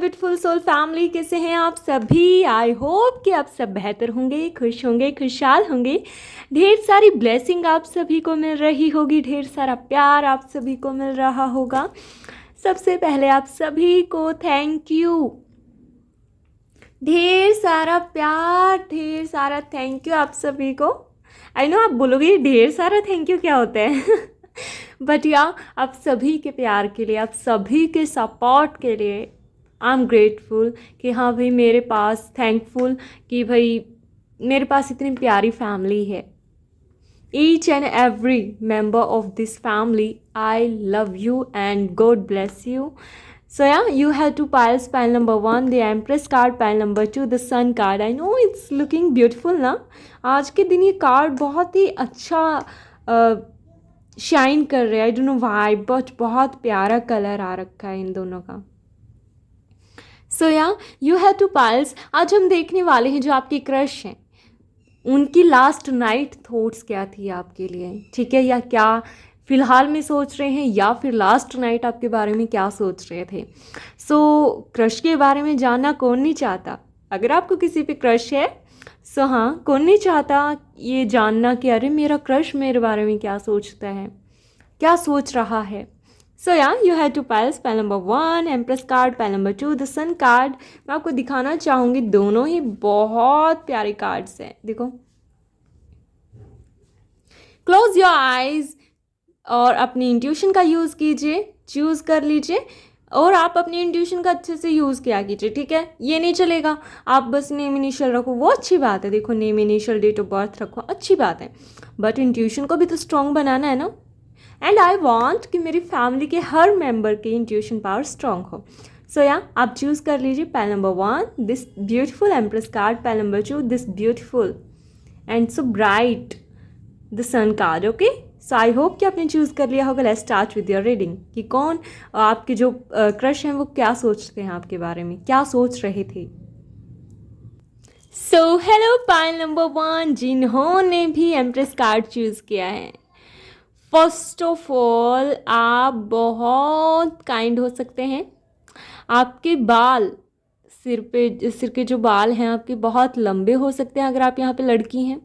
Beautiful soul family, कैसे हैं आप सभी। आई होप कि आप सब बेहतर होंगे, खुश होंगे, खुशहाल होंगे। ढेर सारी ब्लेसिंग आप सभी को मिल रही होगी, ढेर सारा प्यार आप सभी को मिल रहा होगा। सबसे पहले आप सभी को थैंक यू, ढेर सारा प्यार, ढेर सारा थैंक यू आप सभी को। आई नो आप बोलोगे ढेर सारा थैंक यू क्या होता है बट या आप सभी के प्यार के लिए, आप सभी के सपोर्ट के लिए आई एम ग्रेटफुल कि हाँ भाई मेरे पास, थैंकफुल कि भाई मेरे पास इतनी प्यारी फैमिली है। Each and every member of this family, I love you and God bless you. So yeah, you have two piles. Pile number 1, the Empress card. Pile number 2, the Sun card. I know it's looking beautiful ना. आज के दिन ये card बहुत ही अच्छा shine कर रहे हैं. आई डोंट नो व्हाई बट बहुत प्यारा कलर आ रखा है इन दोनों का. सो yeah you have two piles. आज हम देखने वाले हैं जो आपकी क्रश हैं, उनकी लास्ट नाइट थॉट्स क्या थी आपके लिए, ठीक है, या क्या फ़िलहाल में सोच रहे हैं, या फिर लास्ट नाइट आपके बारे में क्या सोच रहे थे. सो क्रश के बारे में जानना कौन नहीं चाहता. अगर आपको किसी पे क्रश है सो हाँ, कौन नहीं चाहता ये जानना कि अरे मेरा क्रश मेरे बारे में क्या सोचता है, क्या सोच रहा है. So yeah you have two piles. Pile number 1 empress card, pile number 2 the sun card. मैं आपको दिखाना चाहूँगी, दोनों ही बहुत प्यारे कार्ड्स हैं. देखो, क्लोज योर आइज और अपनी इंट्यूशन का यूज़ कीजिए, चूज़ कर लीजिए और आप अपनी इंट्यूशन का अच्छे से यूज़ किया कीजिए, ठीक है. ये नहीं चलेगा आप बस नेम इनिशियल रखो, वो अच्छी बात है. देखो, name initial date of birth रखो, अच्छी बात है, बट इंट्यूशन को भी तो स्ट्रॉन्ग बनाना है ना. एंड आई वांट कि मेरी फैमिली के हर मेंबर की इंट्यूशन पावर स्ट्रॉन्ग हो. सो या आप चूज़ कर लीजिए. Pile number 1 this beautiful empress card. Pile number 2 this beautiful and so bright the sun card. Okay, so I hope कि आपने चूज़ कर लिया होगा. Let's start with your reading कि कौन आपके जो क्रश हैं वो क्या सोचते हैं आपके बारे में, क्या सोच रहे थे. सो हेलो पाइल नंबर 1 जिन्होंने भी एम्प्रेस कार्ड चूज़ किया है. फर्स्ट ऑफ ऑल आप बहुत काइंड हो सकते हैं. आपके बाल, सिर के जो बाल हैं आपके बहुत लंबे हो सकते हैं अगर आप यहाँ पे लड़की हैं,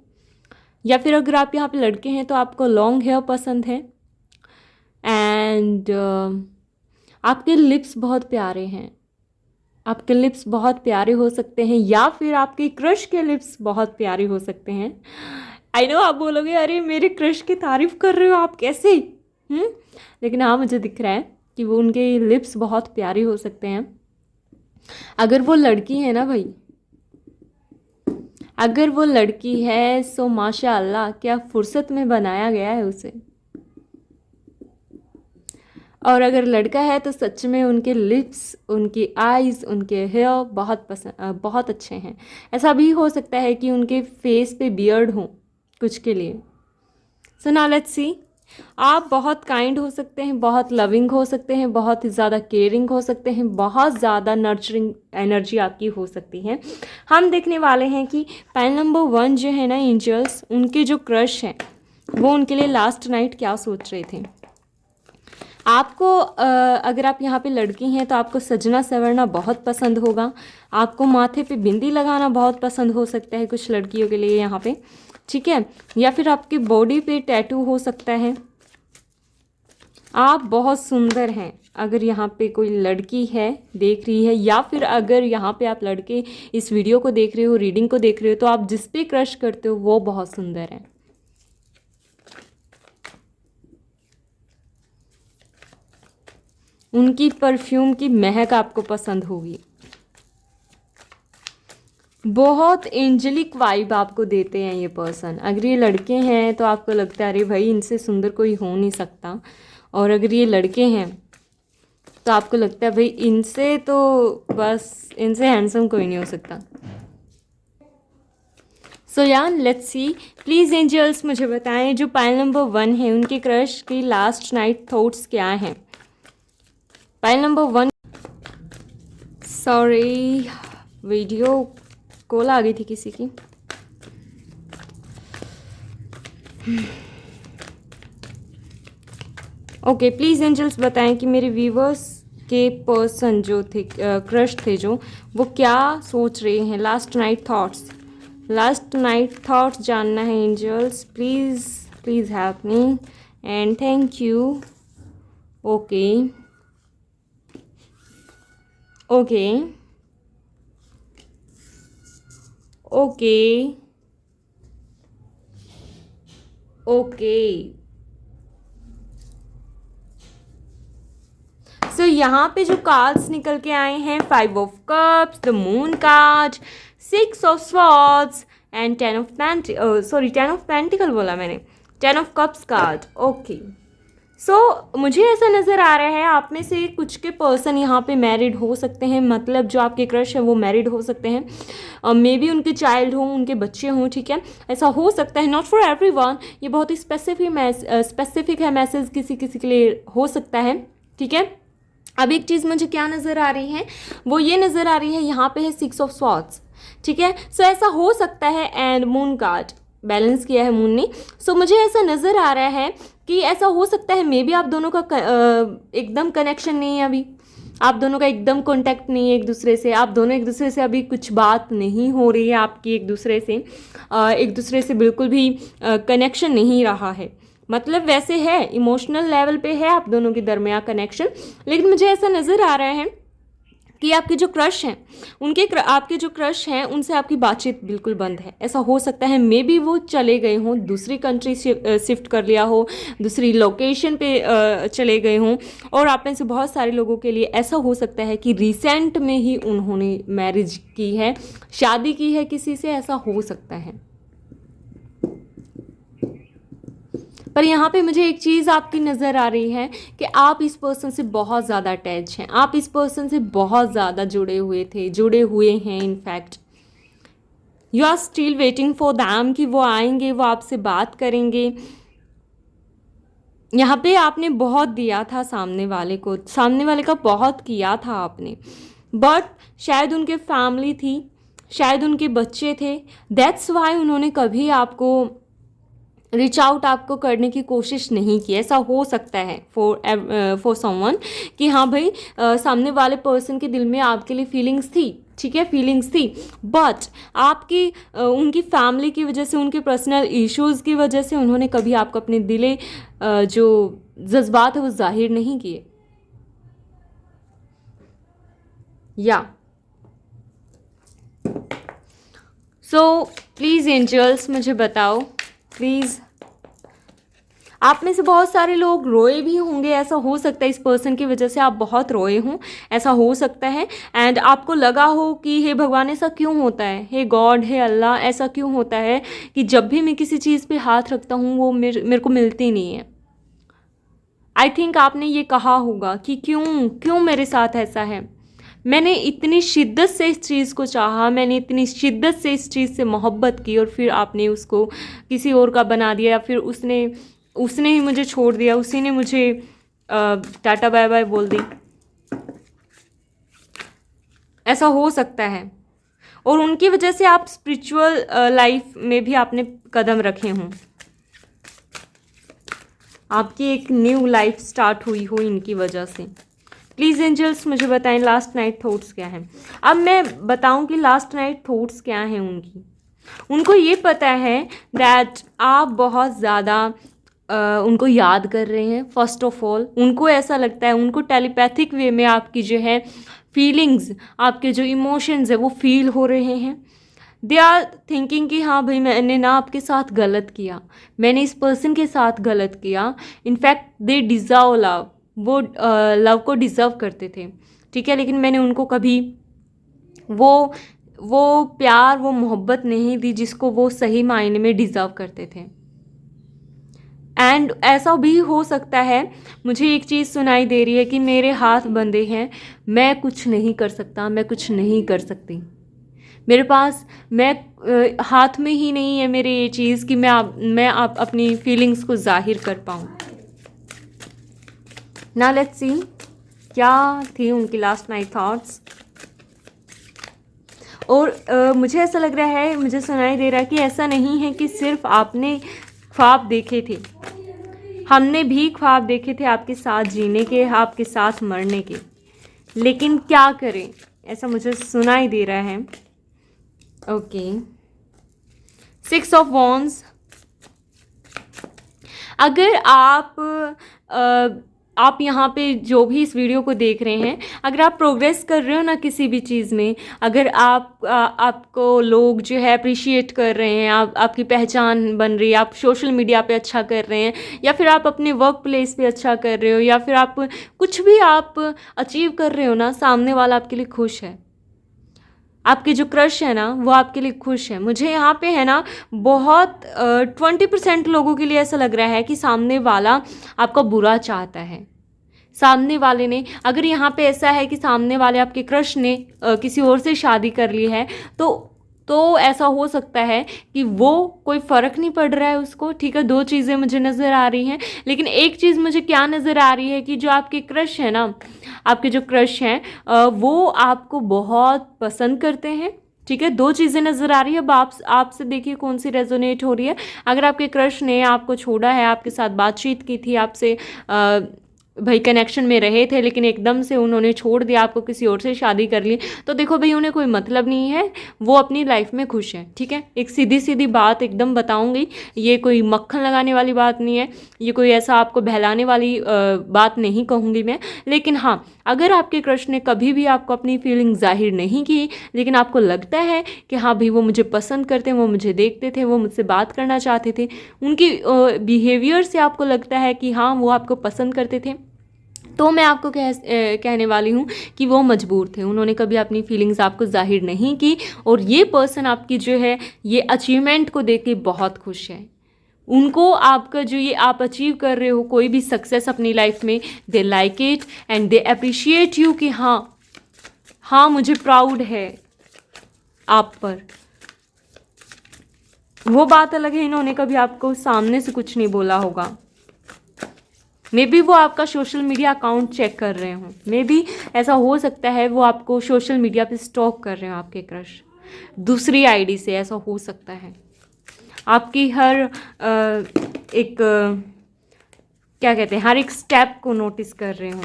या फिर अगर आप यहाँ पे लड़के हैं तो आपको लॉन्ग हेयर पसंद है. एंड आपके लिप्स बहुत प्यारे हैं, आपके लिप्स बहुत प्यारे हो सकते हैं, या फिर आपके क्रश के लिप्स बहुत प्यारे हो सकते हैं. आई नो आप बोलोगे अरे मेरे क्रश की तारीफ़ कर रहे हो आप, कैसे. लेकिन हाँ, मुझे दिख रहा है कि वो उनके लिप्स बहुत प्यारे हो सकते हैं. अगर वो लड़की है ना भाई, अगर वो लड़की है सो माशाअल्लाह क्या फुर्सत में बनाया गया है उसे. और अगर लड़का है तो सच में उनके लिप्स, उनकी आईज़, उनके हेयर बहुत अच्छे हैं. ऐसा भी हो सकता है कि उनके फेस पे बियर्ड हो कुछ के लिए. So now let's see. आप बहुत काइंड हो सकते हैं, बहुत लविंग हो सकते हैं, बहुत ही ज़्यादा केयरिंग हो सकते हैं, बहुत ज़्यादा नर्चरिंग एनर्जी आपकी हो सकती है. हम देखने वाले हैं कि पाइल नंबर 1 जो है ना एंजल्स, उनके जो क्रश हैं वो उनके लिए लास्ट नाइट क्या सोच रहे थे. आपको अगर आप यहाँ पे लड़की हैं तो आपको सजना संवरना बहुत पसंद होगा. आपको माथे पे बिंदी लगाना बहुत पसंद हो सकता है कुछ लड़कियों के लिए यहाँ पे, ठीक है, या फिर आपकी बॉडी पे टैटू हो सकता है. आप बहुत सुंदर हैं अगर यहाँ पे कोई लड़की है देख रही है, या फिर अगर यहाँ पे आप लड़के इस वीडियो को देख रहे हो, रीडिंग को देख रहे हो, तो आप जिस पे क्रश करते हो वो बहुत सुंदर है. उनकी परफ्यूम की महक आपको पसंद होगी. बहुत एंजेलिक वाइब आपको देते हैं ये पर्सन. अगर ये लड़के हैं तो आपको लगता है अरे भाई इनसे सुंदर कोई हो नहीं सकता, और अगर ये लड़के हैं तो आपको लगता है भाई इनसे तो बस, इनसे हैंडसम कोई नहीं हो सकता. सो या लेट्स सी. प्लीज़ एंजल्स मुझे बताएं जो पाइल नंबर 1 है उनके क्रश की लास्ट नाइट थॉट्स क्या हैं. Pile number 1, sorry video call आ गई थी किसी की. ओके, प्लीज़ एंजल्स बताएं कि मेरे व्यूवर्स के पर्सन जो थे, क्रश थे जो, वो क्या सोच रहे हैं। Last night thoughts, last night thoughts जानना है angels, please please help me and thank you. Okay okay okay okay. So यहाँ पे जो कार्ड्स निकल के आए हैं, 5 of cups, the moon card, 6 of swords and 10 of sorry 10 of pentacle बोला मैंने, 10 of cups card. Okay, so मुझे ऐसा नज़र आ रहा है आप में से कुछ के पर्सन यहाँ पे मैरिड हो सकते हैं, मतलब जो आपके क्रश हैं वो मैरिड हो सकते हैं, मे बी उनके चाइल्ड हों, उनके बच्चे हों, ठीक है, ऐसा हो सकता है। नॉट फॉर एवरीवन, ये बहुत ही स्पेसिफिक है मैसेज, किसी किसी के लिए हो सकता है, ठीक है। अब एक चीज़ मुझे क्या नज़र आ रही है, वो ये नज़र आ रही है, यहाँ पे है 6 ऑफ स्वॉर्ड्स, ठीक है। सो ऐसा हो सकता है, एंड मून कार्ड बैलेंस किया है मून ने। सो मुझे ऐसा नज़र आ रहा है कि ऐसा हो सकता है मे बी आप दोनों का एकदम कनेक्शन नहीं है अभी, आप दोनों का एकदम कांटेक्ट नहीं है एक दूसरे से, आप दोनों एक दूसरे से अभी कुछ बात नहीं हो रही है आपकी एक दूसरे से बिल्कुल भी कनेक्शन नहीं रहा है। मतलब वैसे है, इमोशनल लेवल पे है आप दोनों के दरमियान कनेक्शन, लेकिन मुझे ऐसा नज़र आ रहा है कि आपके जो क्रश हैं आपके जो क्रश हैं उनसे आपकी बातचीत बिल्कुल बंद है। ऐसा हो सकता है मे बी वो चले गए हों, दूसरी कंट्री शिफ्ट कर लिया हो, दूसरी लोकेशन पे चले गए हों, और आप में से बहुत सारे लोगों के लिए ऐसा हो सकता है कि रिसेंट में ही उन्होंने मैरिज की है, शादी की है किसी से, ऐसा हो सकता है। पर यहाँ पे मुझे एक चीज़ आपकी नज़र आ रही है कि आप इस पर्सन से बहुत ज़्यादा अटैच हैं, आप इस पर्सन से बहुत ज़्यादा जुड़े हुए हैं। In fact you are still waiting for them कि वो आएंगे, वो आपसे बात करेंगे। यहाँ पे आपने बहुत दिया था सामने वाले का बहुत किया था आपने, बट शायद उनके फैमिली थी, शायद उनके बच्चे थे, दैट्स वाई उन्होंने कभी आपको रीच आउट आपको करने की कोशिश नहीं की। ऐसा हो सकता है फॉर समवन कि हाँ भाई सामने वाले पर्सन के दिल में आपके लिए फीलिंग्स थी, ठीक है, फीलिंग्स थी, बट आपकी उनकी फैमिली की वजह से, उनके पर्सनल इश्यूज़ की वजह से उन्होंने कभी आपको अपने दिले जो जज्बात है वो जाहिर नहीं किए। या सो प्लीज़ एंजल्स मुझे बताओ प्लीज़, आप में से बहुत सारे लोग रोए भी होंगे, ऐसा हो सकता है इस पर्सन की वजह से आप बहुत रोए हों, ऐसा हो सकता है। एंड आपको लगा हो कि हे भगवान ऐसा क्यों होता है, हे गॉड, हे अल्लाह, ऐसा क्यों होता है कि जब भी मैं किसी चीज़ पे हाथ रखता हूँ वो मेरे को मिलती नहीं है। आई थिंक आपने ये कहा होगा कि क्यों मेरे साथ ऐसा है, मैंने इतनी शिद्दत से इस चीज़ को चाहा, मैंने इतनी शिद्दत से इस चीज़ से मोहब्बत की, और फिर आपने उसको किसी और का बना दिया, या फिर उसने ही मुझे छोड़ दिया, उसी ने मुझे टाटा बाय बाय बोल दी। ऐसा हो सकता है, और उनकी वजह से आप स्पिरिचुअल लाइफ में भी आपने कदम रखे हों, आपकी एक न्यू लाइफ स्टार्ट हुई हो इनकी वजह से। प्लीज़ एंजल्स मुझे बताएं लास्ट नाइट थॉट्स क्या हैं। अब मैं बताऊं कि लास्ट नाइट थॉट्स क्या हैं उनकी। उनको ये पता है दैट आप बहुत ज़्यादा उनको याद कर रहे हैं। फर्स्ट ऑफ ऑल उनको ऐसा लगता है, उनको टेलीपैथिक वे में आपकी जो है फीलिंग्स, आपके जो इमोशंस है वो फील हो रहे हैं। दे आर थिंकिंग कि हाँ भाई मैंने ना आपके साथ गलत किया, मैंने इस पर्सन के साथ गलत किया। इनफैक्ट दे डिज़र्व लव, वो लव को डिज़र्व करते थे, ठीक है, लेकिन मैंने उनको कभी वो प्यार, वो मोहब्बत नहीं दी जिसको वो सही मायने में डिज़र्व करते थे। एंड ऐसा भी हो सकता है, मुझे एक चीज़ सुनाई दे रही है कि मेरे हाथ बंधे हैं, मैं कुछ नहीं कर सकता, मैं कुछ नहीं कर सकती, मेरे पास हाथ में ही नहीं है मेरे ये चीज़ कि मैं अपनी फीलिंग्स को जाहिर कर पाऊँ। नाउ लेट्स सी क्या थी उनकी लास्ट नाइट थॉट्स। और मुझे ऐसा लग रहा है, मुझे सुनाई दे रहा है कि ऐसा नहीं है कि सिर्फ आपने ख्वाब देखे थे, हमने भी ख्वाब देखे थे आपके साथ जीने के, आपके साथ मरने के। लेकिन क्या करें, ऐसा मुझे सुनाई दे रहा है। Okay, 6 of wands. अगर आप यहाँ पे जो भी इस वीडियो को देख रहे हैं, अगर आप प्रोग्रेस कर रहे हो ना किसी भी चीज़ में, अगर आपको लोग जो है अप्रिशिएट कर रहे हैं, आपकी पहचान बन रही है, आप सोशल मीडिया पे अच्छा कर रहे हैं, या फिर आप अपने वर्क प्लेस पे अच्छा कर रहे हो, या फिर आप कुछ भी आप अचीव कर रहे हो ना, सामने वाला आपके लिए खुश है। आपके जो क्रश है ना वो आपके लिए खुश है। मुझे यहाँ पे है ना बहुत 20% लोगों के लिए ऐसा लग रहा है कि सामने वाला आपका बुरा चाहता है। सामने वाले ने, अगर यहाँ पे ऐसा है कि सामने वाले आपके क्रश ने किसी और से शादी कर ली है, तो ऐसा हो सकता है कि वो कोई फ़र्क नहीं पड़ रहा है उसको, ठीक है। दो चीज़ें मुझे नज़र आ रही हैं, लेकिन एक चीज़ मुझे क्या नज़र आ रही है कि जो आपके क्रश है ना, आपके जो क्रश हैं वो आपको बहुत पसंद करते हैं, ठीक है। दो चीज़ें नज़र आ रही है। अब आपसे देखिए कौन सी रेजोनेट हो रही है। अगर आपके क्रश ने आपको छोड़ा है, आपके साथ बातचीत की थी, आपसे भाई कनेक्शन में रहे थे, लेकिन एकदम से उन्होंने छोड़ दिया, आपको किसी और से शादी कर ली, तो देखो भाई उन्हें कोई मतलब नहीं है, वो अपनी लाइफ में खुश है, ठीक है। एक सीधी सीधी बात एकदम बताऊंगी, ये कोई मक्खन लगाने वाली बात नहीं है, ये कोई ऐसा आपको बहलाने वाली बात नहीं कहूँगी मैं। लेकिन हाँ, अगर आपके क्रश ने कभी भी आपको अपनी फीलिंग जाहिर नहीं की, लेकिन आपको लगता है कि हाँ भाई वो मुझे पसंद करते हैं, वो मुझे देखते थे, वो मुझसे बात करना चाहते थे, उनकी बिहेवियर से आपको लगता है कि हाँ वो आपको पसंद करते थे, तो मैं आपको कहने वाली हूँ कि वो मजबूर थे। उन्होंने कभी अपनी फीलिंग्स आपको जाहिर नहीं की, और ये पर्सन आपकी जो है ये अचीवमेंट को देख के बहुत खुश है। उनको आपका जो ये आप अचीव कर रहे हो कोई भी सक्सेस अपनी लाइफ में, they like it and they appreciate you कि हाँ मुझे प्राउड है आप पर। वो बात अलग है, इन्होंने कभी आपको सामने से कुछ नहीं बोला होगा। मे बी वो आपका सोशल मीडिया अकाउंट चेक कर रहे हो, मे बी ऐसा हो सकता है वो आपको सोशल मीडिया पे स्टॉक कर रहे हो, आपके क्रश दूसरी आईडी से, ऐसा हो सकता है। आपकी हर एक क्या कहते हैं, हर एक स्टेप को नोटिस कर रहे हो।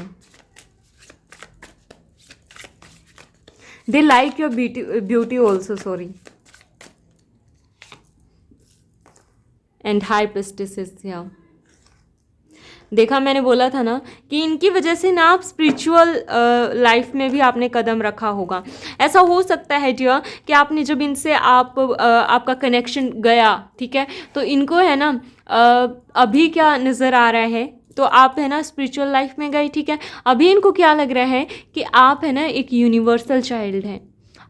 They like your beauty also, sorry. And high priestess is here. देखा, मैंने बोला था ना कि इनकी वजह से ना आप स्पिरिचुअल लाइफ में भी आपने कदम रखा होगा। ऐसा हो सकता है डियर कि आपने जब इनसे आपका कनेक्शन गया, ठीक है, तो इनको है ना अभी क्या नज़र आ रहा है, तो आप है ना स्पिरिचुअल लाइफ में गए, ठीक है। अभी इनको क्या लग रहा है कि आप है ना एक यूनिवर्सल चाइल्ड हैं,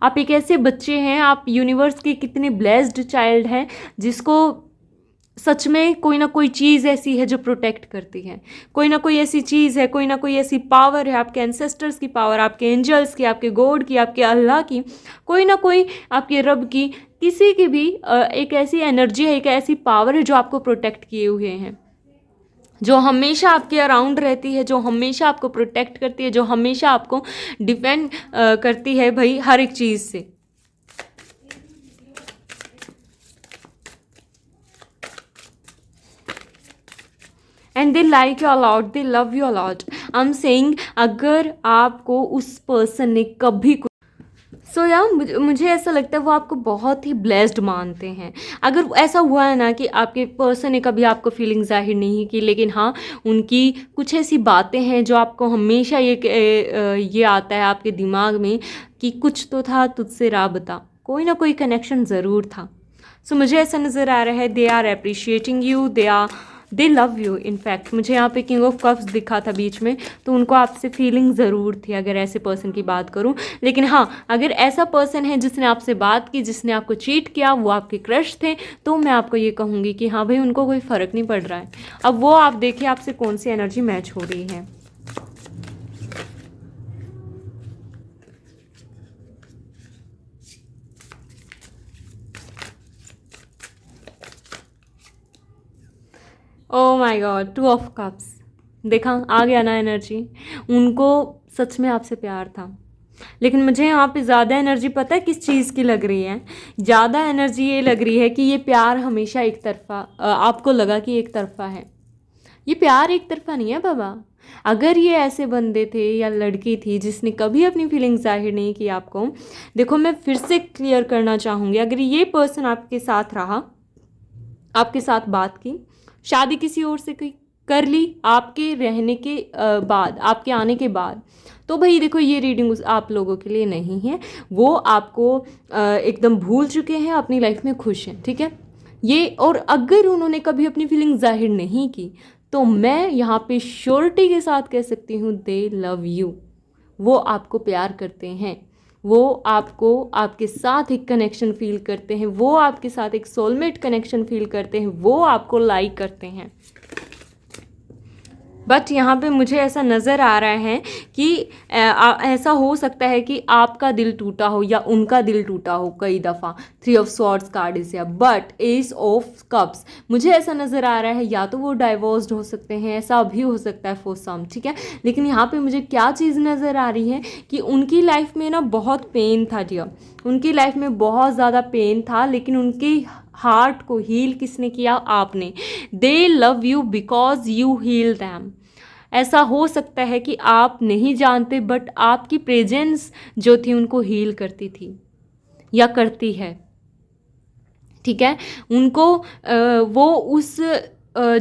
आप एक ऐसे बच्चे हैं, आप यूनिवर्स के कितने ब्लेस्ड चाइल्ड हैं, जिसको सच में कोई ना कोई चीज़ ऐसी है जो प्रोटेक्ट करती है, कोई ना कोई ऐसी चीज़ है, कोई ना कोई ऐसी पावर है, आपके एंसेस्टर्स की पावर, आपके एंजल्स की, आपके गॉड की, आपके अल्लाह की, कोई ना कोई आपके रब की, किसी की भी एक ऐसी एनर्जी है, एक ऐसी पावर है जो आपको प्रोटेक्ट किए हुए हैं, जो हमेशा आपके अराउंड रहती है, जो हमेशा आपको प्रोटेक्ट करती है, जो हमेशा आपको डिफेंड करती है भाई हर एक चीज़ से। And they like you a lot, they love you a lot. I am saying अगर आपको उस पर्सन ने कभी सो यार मुझे ऐसा लगता है वो आपको बहुत ही ब्लेस्ड मानते हैं। अगर ऐसा हुआ है ना कि आपके पर्सन ने कभी आपको फीलिंग जाहिर नहीं की, लेकिन हाँ उनकी कुछ ऐसी बातें हैं जो आपको हमेशा ये आता है आपके दिमाग में कि कुछ तो था तुझसे राबता, कोई ना कोई कनेक्शन ज़रूर था। सो मुझे ऐसा नज़र आ रहा है they are appreciating you, they love you. In fact मुझे यहाँ पे किंग ऑफ कप्स दिखा था बीच में, तो उनको आपसे फीलिंग ज़रूर थी अगर ऐसे पर्सन की बात करूँ। लेकिन हाँ, अगर ऐसा पर्सन है जिसने आपसे बात की, जिसने आपको चीट किया, वो आपके क्रश थे, तो मैं आपको ये कहूँगी कि हाँ भाई उनको कोई फ़र्क नहीं पड़ रहा है। अब वो आप देखिए आपसे कौन सी एनर्जी मैच हो रही है। Oh my God, 2 of cups. देखा, आ गया ना एनर्जी। उनको सच में आपसे प्यार था, लेकिन मुझे यहाँ पे ज़्यादा एनर्जी पता है किस चीज़ की लग रही है? ज़्यादा एनर्जी ये लग रही है कि ये प्यार हमेशा एक तरफा, आपको लगा कि एक तरफा है। ये प्यार एक तरफा नहीं है बाबा। अगर ये ऐसे बंदे थे या लड़की थी जिसने कभी अपनी फीलिंग्स जाहिर नहीं की आपको, देखो मैं फिर से क्लियर करना चाहूँगी, अगर ये पर्सन आपके साथ रहा, आपके साथ बात की, शादी किसी और से की कर ली आपके रहने के बाद, आपके आने के बाद, तो भाई देखो ये रीडिंग आप लोगों के लिए नहीं है। वो आपको एकदम भूल चुके हैं, अपनी लाइफ में खुश हैं, ठीक है ये। और अगर उन्होंने कभी अपनी फीलिंग जाहिर नहीं की तो मैं यहाँ पे श्योरिटी के साथ कह सकती हूँ दे लव यू। वो आपको प्यार करते हैं, वो आपको आपके साथ एक कनेक्शन फील करते हैं, वो आपके साथ एक सोलमेट कनेक्शन फील करते हैं, वो आपको लाइक करते हैं। बट यहाँ पे मुझे ऐसा नज़र आ रहा है कि ऐसा हो सकता है कि आपका दिल टूटा हो या उनका दिल टूटा हो कई दफ़ा। 3 ऑफ स्वॉर्ड्स कार्ड इज या, बट एस ऑफ कप्स मुझे ऐसा नज़र आ रहा है या तो वो डाइवोर्स्ड हो सकते हैं, ऐसा भी हो सकता है फॉर सम, ठीक है। लेकिन यहाँ पे मुझे क्या चीज़ नज़र आ रही है कि उनकी लाइफ में ना बहुत पेन था डियर, उनकी लाइफ में बहुत ज़्यादा पेन था, लेकिन उनकी हार्ट को हील किसने किया? आपने। They love you because you heal them. ऐसा हो सकता है कि आप नहीं जानते बट आपकी प्रेजेंस जो थी उनको हील करती थी या करती है, ठीक है। उनको वो उस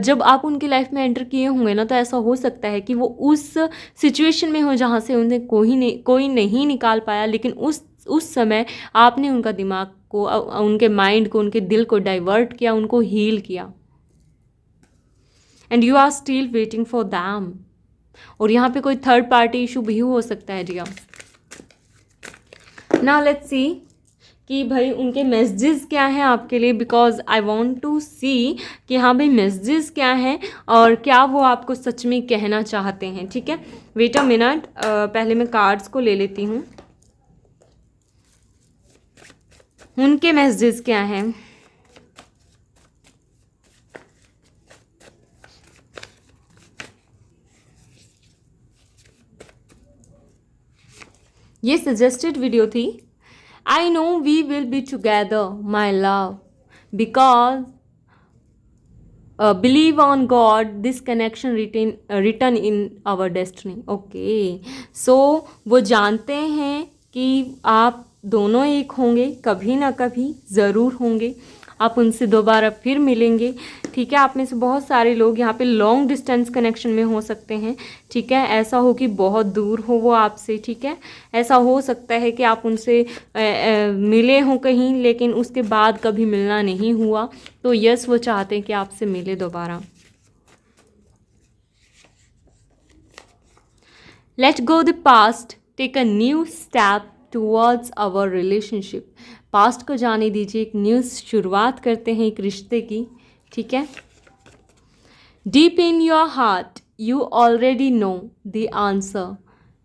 जब आप उनकी लाइफ में एंटर किए होंगे ना, तो ऐसा हो सकता है कि वो उस सिचुएशन में हो जहाँ से उन्हें कोई नहीं निकाल पाया, लेकिन उस समय आपने उनका दिमाग को, उनके माइंड को, उनके दिल को डाइवर्ट किया, उनको हील किया। And you are still waiting for them. और यहाँ पे कोई थर्ड पार्टी इशू भी हो सकता है डियर। नाउ लेट्स सी कि भाई उनके मैसेजेस क्या हैं आपके लिए, बिकॉज आई वॉन्ट टू सी कि हाँ भाई मैसेजेस क्या हैं और क्या वो आपको सच में कहना चाहते हैं, ठीक है। वेट अ मिनट, पहले मैं कार्ड्स को ले लेती हूँ। उनके मैसेजेस क्या हैं? ये सजेस्टेड वीडियो थी। I know we will be together my love because believe on God this connection return in our destiny. Okay, so वो जानते हैं कि आप दोनों एक होंगे, कभी ना कभी ज़रूर होंगे, आप उनसे दोबारा फिर मिलेंगे, ठीक है। आप में से बहुत सारे लोग यहाँ पे लॉन्ग डिस्टेंस कनेक्शन में हो सकते हैं, ठीक है। ऐसा हो कि बहुत दूर हो वो आपसे, ठीक है। ऐसा हो सकता है कि आप उनसे मिले हों कहीं, लेकिन उसके बाद कभी मिलना नहीं हुआ, तो यस वो चाहते हैं कि आपसे मिले दोबारा। Let go the past, take a new step towards our relationship. Past को जाने दीजिए, एक न्यू शुरुआत करते हैं एक रिश्ते की, ठीक है। Deep in your heart you already know the answer,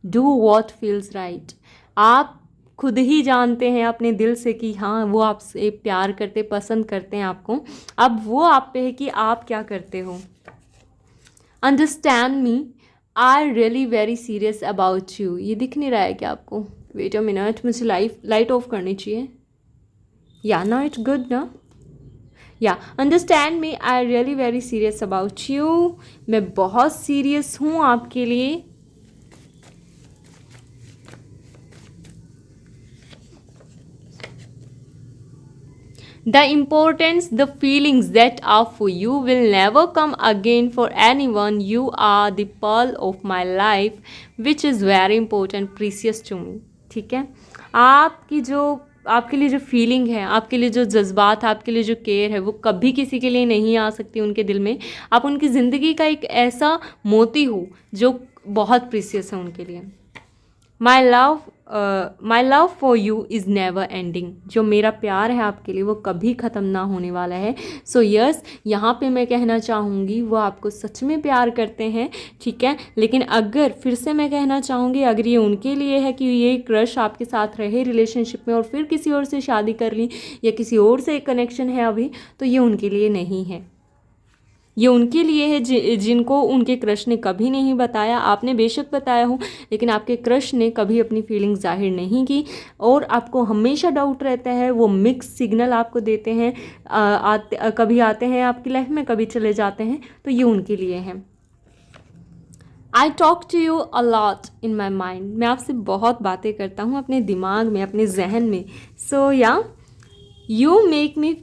do what feels right. आप खुद ही जानते हैं अपने दिल से कि हाँ वो आपसे प्यार करते, पसंद करते हैं आपको। अब वो आप पे है कि आप क्या करते हो। Understand me, I really very serious about you. ये दिख नहीं रहा है क्या आपको? वेट अ मिनट, मुझे लाइट ऑफ करनी चाहिए। या ना, इट्स गुड ना। या understand me, I really very serious about you. मैं बहुत सीरियस हूँ आपके लिए। The importance, the feelings that are for you will never come again for anyone. You are the pearl of my life, which is very important, precious to me. ठीक है, आपके लिए जो फीलिंग है, आपके लिए जो जज्बात, आपके लिए जो केयर है, वो कभी किसी के लिए नहीं आ सकती उनके दिल में। आप उनकी ज़िंदगी का एक ऐसा मोती हो जो बहुत प्रीसियस है उनके लिए। My love for you is never ending. जो मेरा प्यार है आपके लिए वो कभी ख़त्म ना होने वाला है। सो यस, यहाँ पे मैं कहना चाहूँगी वो आपको सच में प्यार करते हैं, ठीक है। लेकिन अगर फिर से मैं कहना चाहूँगी, अगर ये उनके लिए है कि ये क्रश आपके साथ रहे रिलेशनशिप में और फिर किसी और से शादी कर ली या किसी और से एक कनेक्शन है अभी, तो ये उनके लिए नहीं है। ये उनके लिए है जिनको उनके क्रश ने कभी नहीं बताया। आपने बेशक बताया हो, लेकिन आपके क्रश ने कभी अपनी फीलिंग्स जाहिर नहीं की और आपको हमेशा डाउट रहता है। वो मिक्स सिग्नल आपको देते हैं, कभी आते हैं आपकी लाइफ में, कभी चले जाते हैं, तो ये उनके लिए है। I talk to you a lot in my mind, मैं आपसे बहुत बातें करता हूँ अपने दिमाग में, अपने जहन में. सो yeah you make me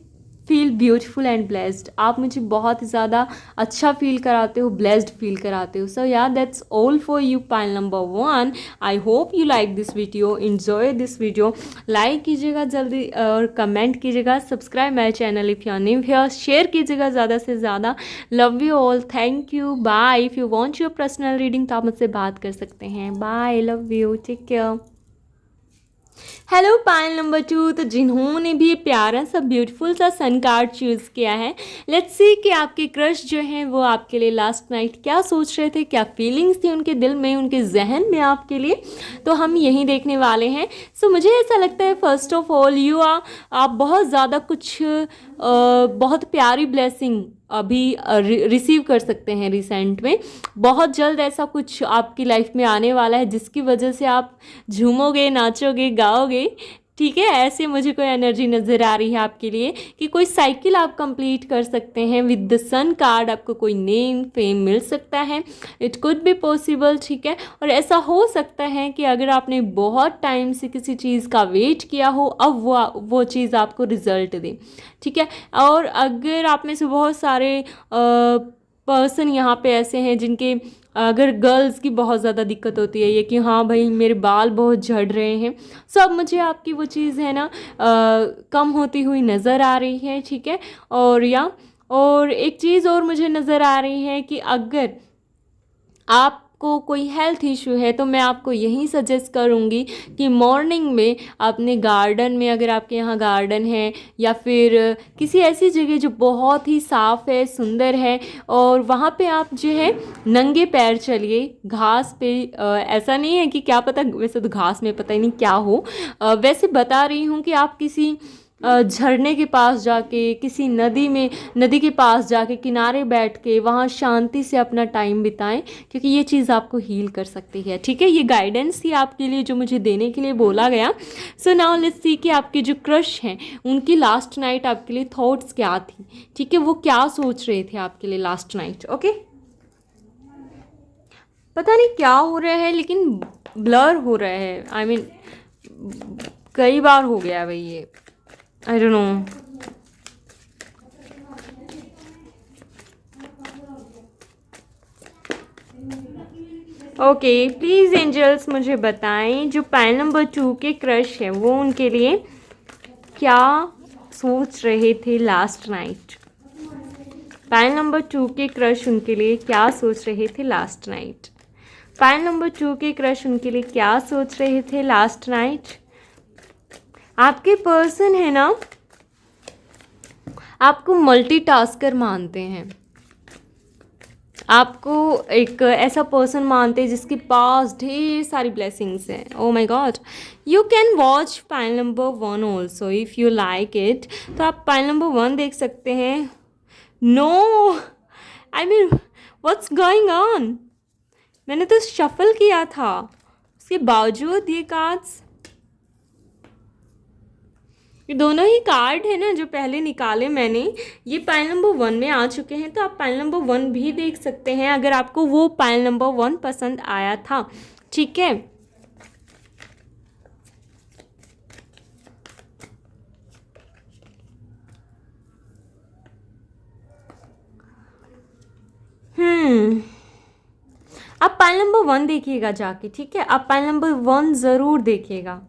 feel beautiful and blessed. आप मुझे बहुत ही ज़्यादा अच्छा फील कराते हो, ब्लेस्ड फील कराते हो. सो या that's all for you pile number 1. I hope you like this video, enjoy this video. Like कीजिएगा जल्दी और कमेंट कीजिएगा. Subscribe my channel if you are new here. Share कीजिएगा ज़्यादा से ज़्यादा. Love you all, thank you, bye. If you want your personal reading तो आप मुझसे बात कर सकते हैं. Bye, love you, take care. Hello pile number 2. तो जिन्होंने भी ये प्यारा सा ब्यूटीफुल सा सन कार्ड चूज़ किया है, लेट्स सी कि आपके क्रश जो हैं वो आपके लिए लास्ट नाइट क्या सोच रहे थे, क्या फीलिंग्स थी उनके दिल में, उनके जहन में आपके लिए. तो हम यही देखने वाले हैं. सो मुझे ऐसा लगता है फर्स्ट ऑफ ऑल आप बहुत ज़्यादा कुछ बहुत प्यारी ब्लेसिंग अभी रिसीव कर सकते हैं रिसेंट में. बहुत जल्द ऐसा कुछ आपकी लाइफ में आने वाला है जिसकी वजह से आप झूमोगे, नाचोगे, गाओगे. ठीक है, ऐसे मुझे कोई एनर्जी नज़र आ रही है आपके लिए कि कोई साइकिल आप कंप्लीट कर सकते हैं विद द सन कार्ड. आपको कोई नेम फेम मिल सकता है. It could be possible. ठीक है, और ऐसा हो सकता है कि अगर आपने बहुत टाइम से किसी चीज़ का वेट किया हो, अब वो चीज़ आपको रिजल्ट दे. ठीक है, और अगर आप में से बहुत सारे पर्सन यहाँ पे ऐसे हैं जिनके अगर गर्ल्स की बहुत ज़्यादा दिक्कत होती है ये कि हाँ भाई मेरे बाल बहुत झड़ रहे हैं, सो अब मुझे आपकी वो चीज़ है ना कम होती हुई नज़र आ रही है. ठीक है, और एक चीज़ और मुझे नज़र आ रही है कि अगर आपको कोई हेल्थ इशू है तो मैं आपको यही सजेस्ट करूँगी कि मॉर्निंग में अपने गार्डन में, अगर आपके यहाँ गार्डन है या फिर किसी ऐसी जगह जो बहुत ही साफ़ है, सुंदर है, और वहाँ पे आप जो है नंगे पैर चलिए घास पे. ऐसा नहीं है कि क्या पता, वैसे तो घास में पता ही नहीं क्या हो. वैसे बता रही हूँ कि आप किसी झरने के पास जाके, किसी नदी के पास जाके किनारे बैठ के वहाँ शांति से अपना टाइम बिताएं, क्योंकि ये चीज़ आपको हील कर सकती है. ठीक है, ये गाइडेंस थी आपके लिए जो मुझे देने के लिए बोला गया. सो नाउ लेट्स सी कि आपके जो क्रश हैं उनकी लास्ट नाइट आपके लिए थॉट्स क्या थी. ठीक है, वो क्या सोच रहे थे आपके लिए लास्ट नाइट. ओके, पता नहीं क्या हो रहा है लेकिन ब्लर हो रहा है. आई मीन कई बार हो गया भाई ये, I don't know. Okay, please angels मुझे बताएं जो पाइल नंबर 2 के क्रश है वो उनके लिए क्या सोच रहे थे लास्ट नाइट. पाइल नंबर 2 के क्रश उनके लिए क्या सोच रहे थे लास्ट नाइट. पाइल नंबर 2 के क्रश उनके लिए क्या सोच रहे थे लास्ट नाइट. आपके पर्सन है ना आपको मल्टीटास्कर मानते हैं. आपको एक ऐसा पर्सन मानते हैं जिसके पास ढेर सारी ब्लेसिंग्स हैं. Oh my God, you can watch pile number 1 also if you like it. तो आप पाइल नंबर 1 देख सकते हैं. No, I mean what's going on. मैंने तो शफल किया था, उसके बावजूद ये कार्ड्स, ये दोनों ही कार्ड है ना जो पहले निकाले मैंने, ये पाइल नंबर 1 में आ चुके हैं. तो आप पाइल नंबर 1 भी देख सकते हैं अगर आपको वो पाइल नंबर 1 पसंद आया था. ठीक है, आप पाइल नंबर 1 देखिएगा जाके. ठीक है, आप पाइल नंबर 1 ज़रूर देखिएगा.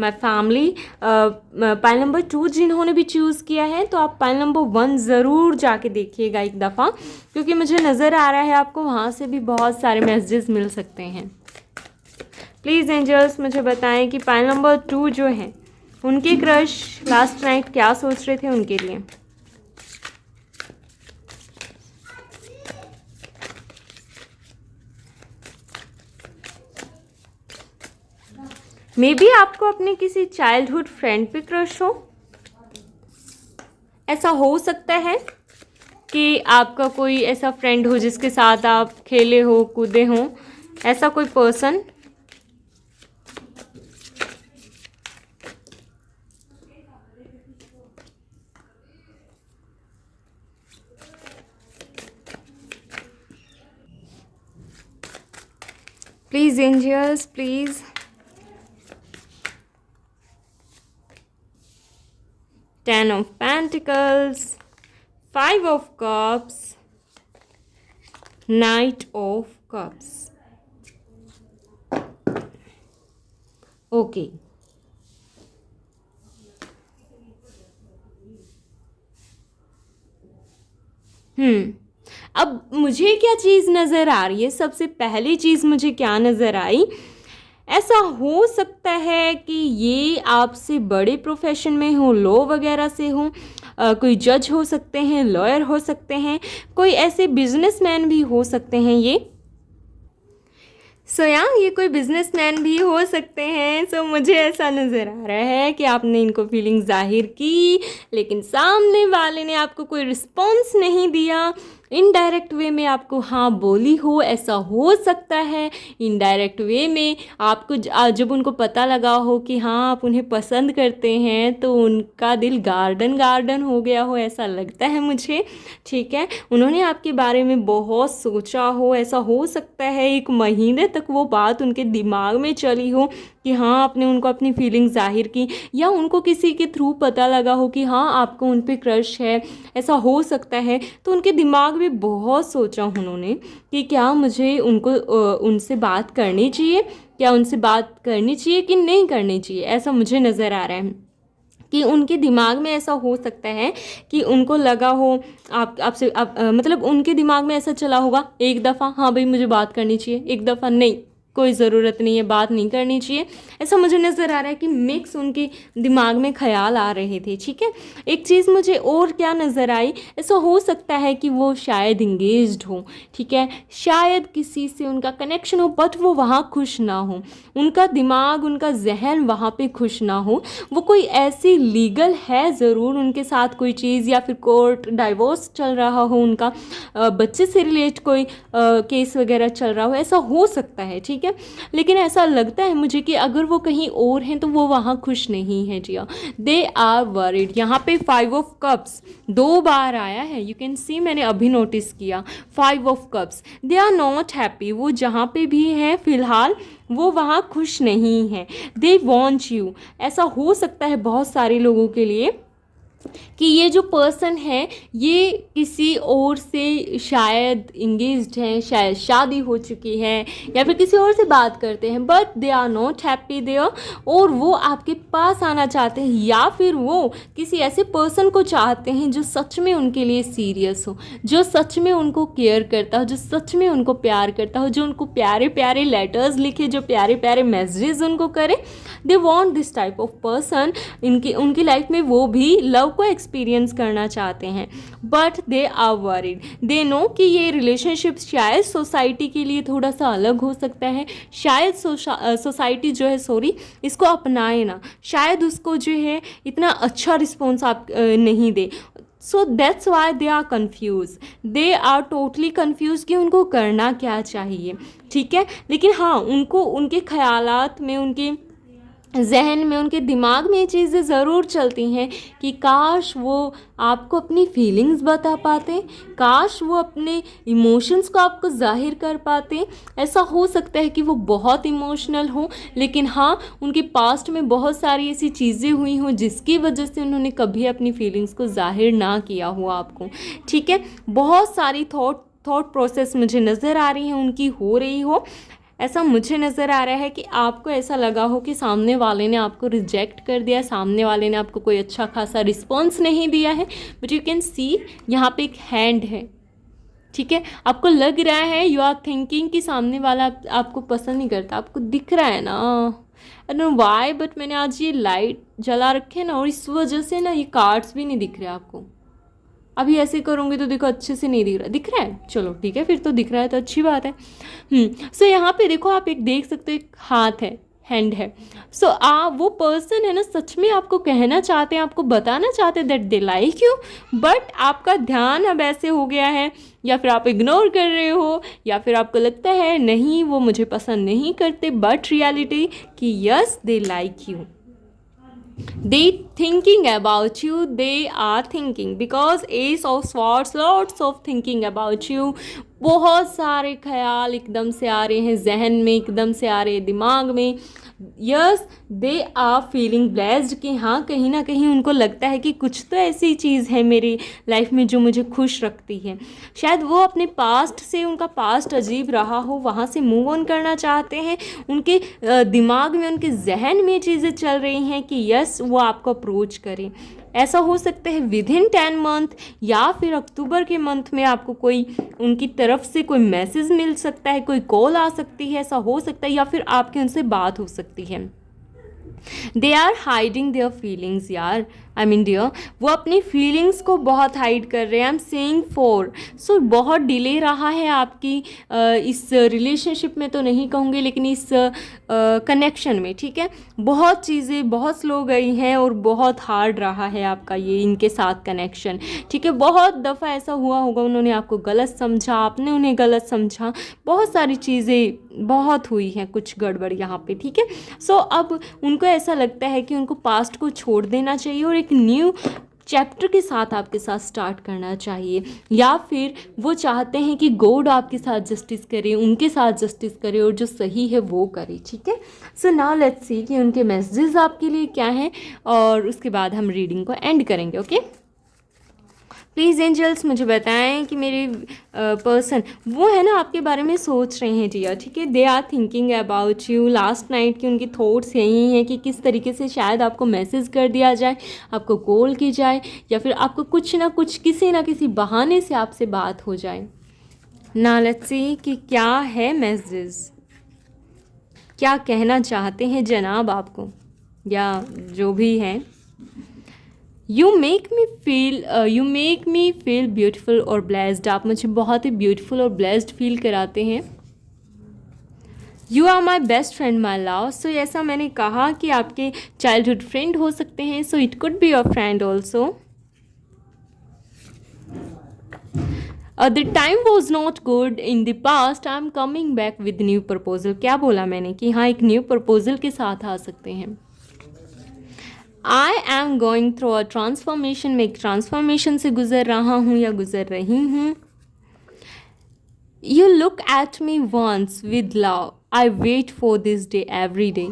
माई फैमिली पाइल नंबर 2 जिन्होंने भी चूज़ किया है तो आप पाइल नंबर 1 ज़रूर जाके देखिएगा एक दफ़ा, क्योंकि मुझे नज़र आ रहा है आपको वहाँ से भी बहुत सारे मैसेजेस मिल सकते हैं. प्लीज़ एंजल्स मुझे बताएं कि पाइल नंबर 2 जो है उनके क्रश लास्ट नाइट क्या सोच रहे थे उनके लिए. मे बी आपको अपने किसी चाइल्डहुड फ्रेंड पे क्रश हो. ऐसा हो सकता है कि आपका कोई ऐसा फ्रेंड हो जिसके साथ आप खेले हो, कूदे हो, ऐसा कोई person. Please, angels, please. 10 of Pentacles, 5 of Cups, Knight of Cups. Okay. अब मुझे क्या चीज़ नज़र आ रही है? सबसे पहली चीज़ मुझे क्या नज़र आई, ऐसा हो सकता है कि ये आपसे बड़े प्रोफेशन में हो, लॉ वगैरह से हो, कोई जज हो सकते हैं, लॉयर हो सकते हैं, कोई ऐसे बिजनेसमैन भी हो सकते हैं ये। ये कोई बिजनेसमैन भी हो सकते हैं। मुझे ऐसा नज़र आ रहा है कि आपने इनको फीलिंग जाहिर की, लेकिन सामने वाले ने आपको कोई रिस्पॉन्स नहीं दिया। इनडायरेक्ट वे में आपको हाँ बोली हो, ऐसा हो सकता है। इनडायरेक्ट वे में आपको जब उनको पता लगा हो कि हाँ आप उन्हें पसंद करते हैं, तो उनका दिल गार्डन गार्डन हो गया हो, ऐसा लगता है मुझे। ठीक है, उन्होंने आपके बारे में बहुत सोचा हो। ऐसा हो सकता है 1 महीने तक वो बात उनके दिमाग में चली हो कि हाँ आपने उनको अपनी फीलिंग जाहिर की, या उनको किसी के थ्रू पता लगा हो कि हाँ आपको उन पे क्रश है, ऐसा हो सकता है। तो उनके दिमाग में बहुत सोचा उन्होंने कि क्या मुझे उनसे बात करनी चाहिए, क्या उनसे बात करनी चाहिए कि नहीं करनी चाहिए। ऐसा मुझे नज़र आ रहा है कि उनके दिमाग में ऐसा हो सकता है कि उनको लगा हो आपसे मतलब उनके दिमाग में ऐसा चला होगा एक दफ़ा हाँ भाई मुझे बात करनी चाहिए, एक दफ़ा नहीं कोई ज़रूरत नहीं है, बात नहीं करनी चाहिए। ऐसा मुझे नज़र आ रहा है कि मिक्स उनके दिमाग में ख्याल आ रहे थे। ठीक है, एक चीज़ मुझे और क्या नज़र आई, ऐसा हो सकता है कि वो शायद इंगेज्ड हो। ठीक है, शायद किसी से उनका कनेक्शन हो, बट वो वहाँ खुश ना हो, उनका दिमाग उनका जहन वहाँ पे खुश ना हो। वो कोई ऐसी लीगल है ज़रूर उनके साथ कोई चीज़, या फिर कोर्ट डाइवोर्स चल रहा हो उनका, बच्चे से रिलेट कोई केस वगैरह चल रहा हो, ऐसा हो सकता है। ठीक है, लेकिन ऐसा लगता है मुझे कि अगर वो कहीं और हैं तो वो वहाँ खुश नहीं है जिया। दे आर वरीड। यहाँ पे 5 ऑफ कप्स 2 बार आया है, यू कैन सी, मैंने अभी नोटिस किया। 5 of cups, they are not happy. वो जहाँ पे भी हैं फ़िलहाल वो वहाँ खुश नहीं है। They want you. ऐसा हो सकता है बहुत सारे लोगों के लिए कि ये जो पर्सन है ये किसी और से शायद इंगेज्ड हैं, शायद शादी हो चुकी है, या फिर किसी और से बात करते हैं, but they are not happy there, और वो आपके पास आना चाहते हैं, या फिर वो किसी ऐसे पर्सन को चाहते हैं जो सच में उनके लिए सीरियस हो, जो सच में उनको केयर करता हो, जो सच में उनको प्यार करता हो, जो उनको प्यारे प्यारे लेटर्स लिखे, जो प्यारे प्यारे मैसेजेस उनको करे। They want this type of person. उनकी लाइफ में वो भी लव को एक्सपीरियंस करना चाहते हैं, but they are worried. They know कि ये रिलेशनशिप शायद सोसाइटी के लिए थोड़ा सा अलग हो सकता है, शायद सोसाइटी जो है इसको अपनाए ना, शायद उसको जो है इतना अच्छा रिस्पॉन्स आप नहीं दे। So that's why they are confuse, they are totally confuse कि उनको करना क्या चाहिए। ठीक है, लेकिन हाँ उनको उनके ख्यालात में, उनके जहन में, उनके दिमाग में ये चीज़ें ज़रूर चलती हैं कि काश वो आपको अपनी फीलिंग्स बता पाते, काश वो अपने इमोशंस को आपको जाहिर कर पाते। ऐसा हो सकता है कि वो बहुत इमोशनल हो, लेकिन हाँ उनके पास्ट में बहुत सारी ऐसी चीज़ें हुई हों जिसकी वजह से उन्होंने कभी अपनी फीलिंग्स को जाहिर ना किया हो आपको। ठीक है, बहुत सारी थॉट प्रोसेस मुझे नज़र आ रही हैं उनकी हो रही हो। ऐसा मुझे नज़र आ रहा है कि आपको ऐसा लगा हो कि सामने वाले ने आपको रिजेक्ट कर दिया, सामने वाले ने आपको कोई अच्छा खासा रिस्पॉन्स नहीं दिया है, बट यू कैन सी यहाँ पे एक हैंड है। ठीक है, आपको लग रहा है, यू आर थिंकिंग कि सामने वाला आपको पसंद नहीं करता, आपको दिख रहा है ना, आई डोंट नो व्हाई, बट मैंने आज ये लाइट जला रखे ना, और इस वजह से ना ये कार्ड्स भी नहीं दिख रहे आपको। अभी ऐसे करूँगी तो देखो अच्छे से नहीं दिख रहा है, चलो ठीक है, फिर तो दिख रहा है तो अच्छी बात है। सो यहाँ पे देखो आप एक देख सकते हो, एक हाथ है, हैंड है। सो वो पर्सन है ना सच में आपको कहना चाहते हैं, आपको बताना चाहते हैं that they like you, but आपका ध्यान अब ऐसे हो गया है, या फिर आप इग्नोर कर रहे हो, या फिर आपको लगता है नहीं वो मुझे पसंद नहीं करते, बट रियलिटी कि yes they like you. They thinking about you, they are thinking, because Ace of Swords, lots of thinking about you, बहुत सारे ख्याल एकदम से आ रहे हैं जहन में, एकदम से आ रहे हैं दिमाग में। Yes, they are feeling blessed कि हाँ कहीं ना कहीं उनको लगता है कि कुछ तो ऐसी चीज़ है मेरी लाइफ में जो मुझे खुश रखती है। शायद वो अपने पास्ट से, उनका पास्ट अजीब रहा हो, वहाँ से मूव ऑन करना चाहते हैं। उनके दिमाग में, उनके जहन में चीज़ें चल रही हैं कि यस वो आपको अप्रोच करें। ऐसा हो सकता है विद इन 10 मंथ, या फिर अक्टूबर के मंथ में आपको कोई उनकी तरफ से कोई मैसेज मिल सकता है, कोई कॉल आ सकती है, ऐसा हो सकता है, या फिर आपके उनसे बात हो सकती है। They are hiding their feelings यार, आई मीन डियर, वो अपनी फीलिंग्स को बहुत हाइड कर रहे हैं। आई एम सेइंग फॉर, सो बहुत डिले रहा है आपकी इस रिलेशनशिप में, तो नहीं कहूँगी, लेकिन इस कनेक्शन में, ठीक है। बहुत चीज़ें बहुत स्लो गई हैं और बहुत हार्ड रहा है आपका ये इनके साथ कनेक्शन, ठीक है। बहुत दफ़ा ऐसा हुआ होगा उन्होंने आपको गलत समझा, आपने उन्हें गलत समझा, बहुत सारी चीज़ें बहुत हुई हैं, कुछ गड़बड़ यहाँ पे, ठीक है। सो अब उनको ऐसा लगता है कि उनको पास्ट को छोड़ देना चाहिए और एक न्यू चैप्टर के साथ आपके साथ स्टार्ट करना चाहिए, या फिर वो चाहते हैं कि गॉड आपके साथ जस्टिस करे, उनके साथ जस्टिस करे और जो सही है वो करे, ठीक है। सो नाउ लेट्स सी कि उनके मैसेजेस आपके लिए क्या हैं, और उसके बाद हम रीडिंग को एंड करेंगे। ओके, प्लीज़ एंजल्स मुझे बताएं कि मेरे पर्सन वो है ना आपके बारे में सोच रहे हैं डियर, ठीक है। They are thinking about you last night की उनकी थॉट्स यही हैं कि किस तरीके से शायद आपको मैसेज कर दिया जाए, आपको कॉल की जाए, या फिर आपको कुछ ना कुछ किसी ना किसी बहाने से आपसे बात हो जाए। ना लेट्स सी कि क्या है मैसेज, क्या कहना चाहते हैं जनाब आपको, या जो भी है। You make me feel beautiful और ब्लेस्ड, आप मुझे बहुत ही ब्यूटीफुल और ब्लेस्ड फील कराते हैं। You are my best friend my love, so ऐसा मैंने कहा कि आपके चाइल्डहुड फ्रेंड हो सकते हैं, so it could be your friend also. The time was not good in the past, I am coming back with new proposal, क्या बोला मैंने कि हाँ एक न्यू प्रपोजल के साथ आ सकते हैं। I am going through a transformation, मैं एक ट्रांसफॉर्मेशन से गुजर रहा हूँ या गुजर रही हूँ। You look at me once with love, I wait for this day every day,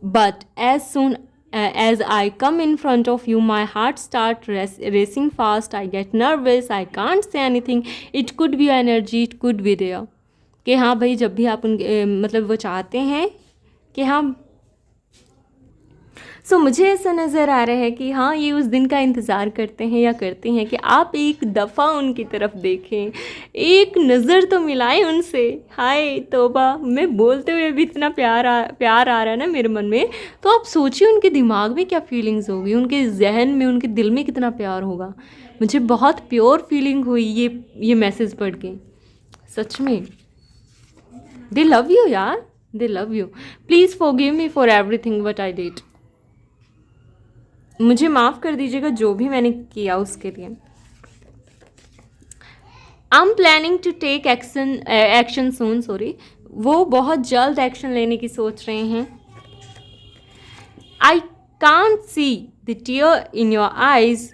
but as soon as I come in front of you, my heart start racing fast, I get nervous, I can't say anything, it could be energy, it could be there। कि हाँ भाई जब भी आप उनके मतलब वो चाहते हैं कि हाँ, सो मुझे ऐसा नज़र आ रहा है कि हाँ ये उस दिन का इंतज़ार करते हैं या करती हैं कि आप एक दफ़ा उनकी तरफ देखें, एक नज़र तो मिलाएं उनसे। हाय तौबा, मैं बोलते हुए भी इतना प्यार आ रहा है ना मेरे मन में, तो आप सोचिए उनके दिमाग में क्या फीलिंग्स होगी, उनके जहन में, उनके दिल में कितना प्यार होगा। मुझे बहुत प्योर फीलिंग हुई ये मैसेज पढ़ के, सच में। दे लव यू यार, दे love you. Please forgive me for everything what I did, मुझे माफ़ कर दीजिएगा जो भी मैंने किया उसके लिए। I am planning to take action soon, sorry, वो बहुत जल्द एक्शन लेने की सोच रहे हैं। I can't see the tear in your eyes,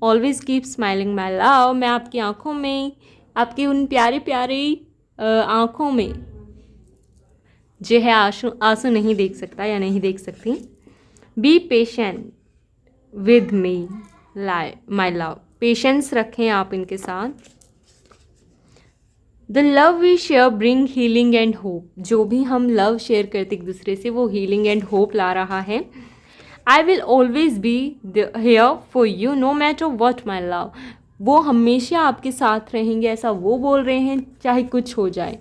always keep smiling my love, मैं आपकी आँखों में, आपकी उन प्यारे प्यारे आँखों में जो है आंसू नहीं देख सकता या नहीं देख सकती। Be patient with me my love, patience रखें आप इनके साथ। The love we share bring healing and hope, जो भी हम लव शेयर करते एक दूसरे से वो हीलिंग एंड होप ला रहा है। I will always be here for you know matter what my love, वो हमेशा आपके साथ रहेंगे, ऐसा वो बोल रहे हैं चाहे कुछ हो जाए।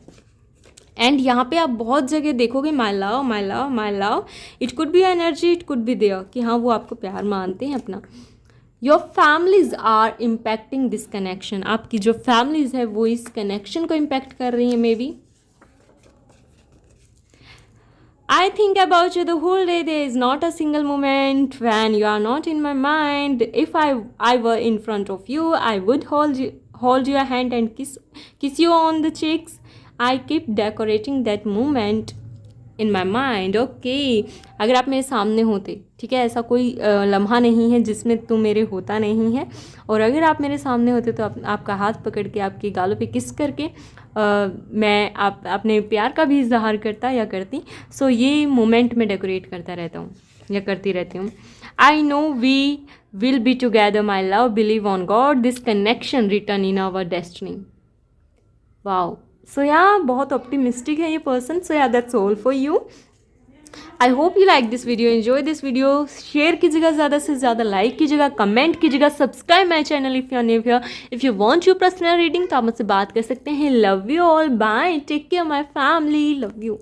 एंड यहाँ पे आप बहुत जगह देखोगे my love my love my love, it could be energy, it could be there कि हाँ वो आपको प्यार मानते हैं अपना। Your families are impacting this connection, आपकी जो फैमिलीज है वो इस कनेक्शन को इम्पैक्ट कर रही हैं may be. I think about you the whole day. There is not a single moment when you are not in my mind. If I were in front of you, I would hold your hand and kiss you on the cheeks. I keep decorating that moment in my mind. Okay, अगर आप मेरे सामने होते, ठीक है, ऐसा कोई लम्हा नहीं है जिसमें तुम मेरे होता नहीं है, और अगर आप मेरे सामने होते तो आपका हाथ पकड़ के आपके गालों पे किस करके मैं अपने प्यार का भी इजहार करता या करती। सो ये मोमेंट मैं डेकोरेट करता रहता हूँ या करती रहती हूँ। I know we will be together my love, believe on God, this connection return in our destiny. Wow, so या बहुत ऑप्टिमिस्टिक है ये पर्सन। सो या that's all for you. I hope you like this video, enjoy this video. Share कीजिएगा, ज़्यादा से ज़्यादा like कीजिएगा, कमेंट कीजिएगा, subscribe my channel if you are new here. If you want your personal reading तो आप मुझसे बात कर सकते हैं। Love you all, bye, take care my family, love you.